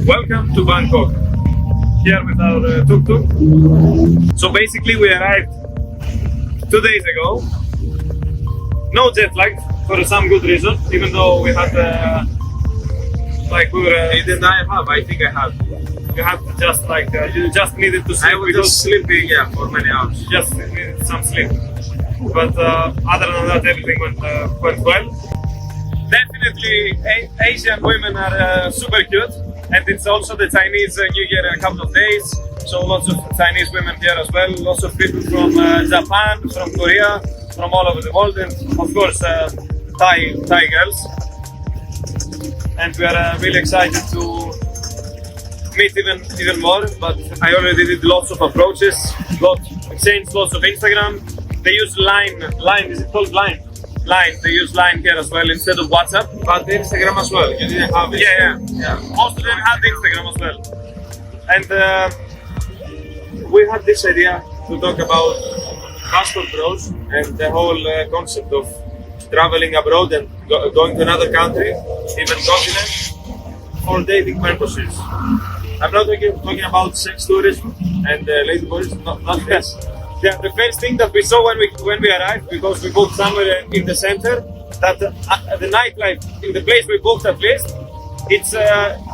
Welcome to Bangkok. Here with our tuk-tuk. So basically we arrived 2 days ago. No jet lag for some good reason, even though we had Did I have? I think I have. you had just you just needed to sleep. I was just sleeping, for many hours. You just needed some sleep. But other than that, everything went well. Definitely, Asian women are super cute, and it's also the Chinese New Year in a couple of days. So lots of Chinese women here as well. Lots of people from Japan, from Korea, from all over the world, and of course Thai girls. And we are really excited to meet even more. But I already did lots of approaches, exchanged lots of Instagram. They use Line. Is it called Line? Line. They use Line here as well instead of WhatsApp. But Instagram as well. You didn't have it. Yeah. Most of them had Instagram as well. And we had this idea to talk about passport bros and the whole concept of traveling abroad and going to another country, even continent, for dating purposes. I'm not talking about sex tourism and ladyboys, not this. Yeah, the first thing that we saw when we arrived, because we booked somewhere in the center, that the nightlife in the place we booked at least, it's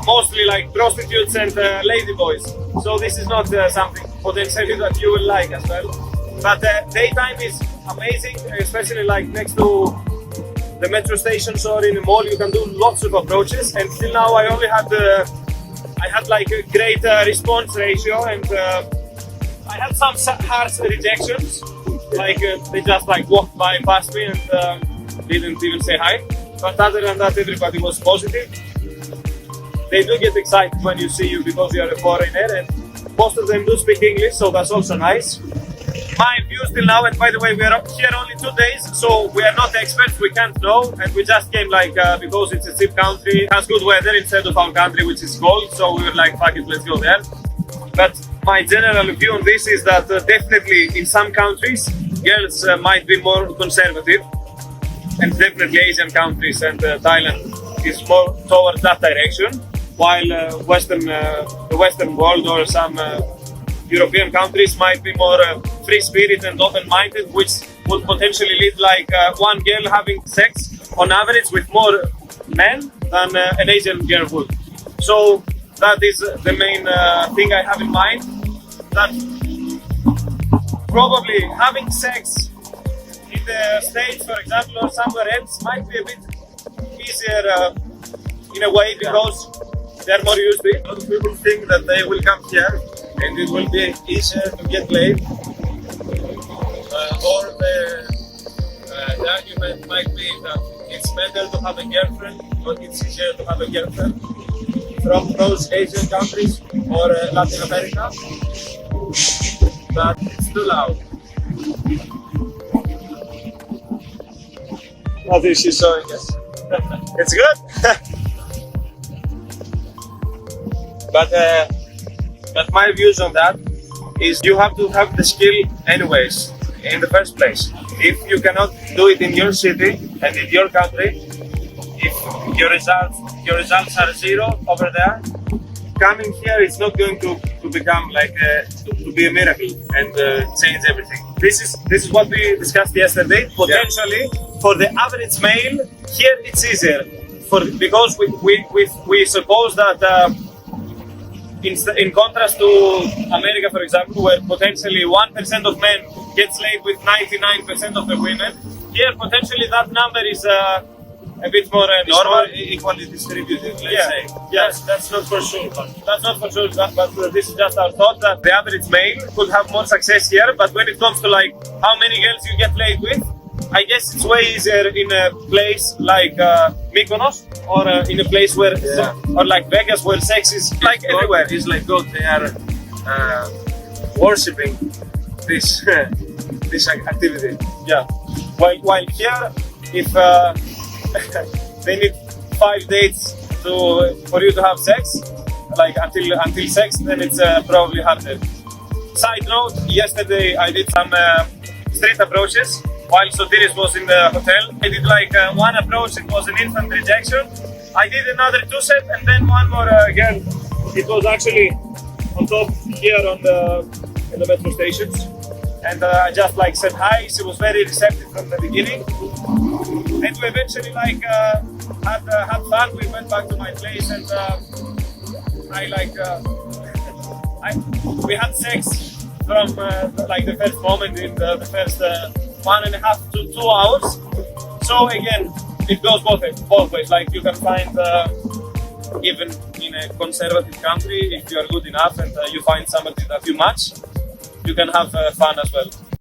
mostly like prostitutes and ladyboys. So this is not something potentially that you will like as well. But daytime is amazing, especially like next to the metro stations or in the mall. You can do lots of approaches, and till now I only had I had like a great response ratio, and I had some harsh rejections. Like they just walked past me and didn't even say hi. But other than that, everybody was positive. They do get excited when you see you because you are a foreigner, and most of them do speak English, so that's also nice. My views till now, and by the way, we are here only 2 days, so we are not experts, we can't know, and we just came because it's a cheap country, has good weather instead of our country, which is cold, so we were like, fuck it, let's go there. But my general view on this is that definitely in some countries, girls might be more conservative, and definitely Asian countries and Thailand is more towards that direction, while the Western world or some European countries might be more free spirit and open-minded, which would potentially lead one girl having sex on average with more men than an Asian girl would. So that is the main thing I have in mind, that probably having sex in the States, for example, or somewhere else might be a bit easier in a way because they're more used to it. A lot of people think that they will come here and it will be easier to get laid, or the argument might be that it's better to have a girlfriend, or it's easier to have a girlfriend from those Asian countries or Latin America, but it's too loud. What is she showing us? It's good? But my views on that is you have to have the skill anyways, in the first place. If you cannot do it in your city and in your country, if your results are zero over there, coming here is not going to become to be a miracle and change everything. This is what we discussed yesterday. Potentially, for the average male, here it's easier because we suppose that. In contrast to America, for example, where potentially 1% of men gets laid with 99% of the women, here potentially that number is a bit more normal, equally distributed, let's say. Yes, that's not for sure. But this is just our thought that the average male could have more success here. But when it comes to how many girls you get laid with, I guess it's way easier in a place like Mykonos or in a place where, or like Vegas, where sex is everywhere. It's like God. They are worshipping this this activity. Yeah. While here, if they need 5 dates for you to have sex, until sex, then it's probably harder. Side note: yesterday I did some street approaches. While Sotiris was in the hotel, I did one approach, it was an instant rejection. I did another 2 set and then one more girl it was actually on top here on in the metro stations, and I just like said hi. She was very receptive from the beginning, and we eventually like had fun. We went back to my place, and I like we had sex from like the first moment in the first 1.5 to 2 hours. So again, it goes both ways. Like you can find even in a conservative country, if you are good enough and you find somebody that you match, you can have fun as well.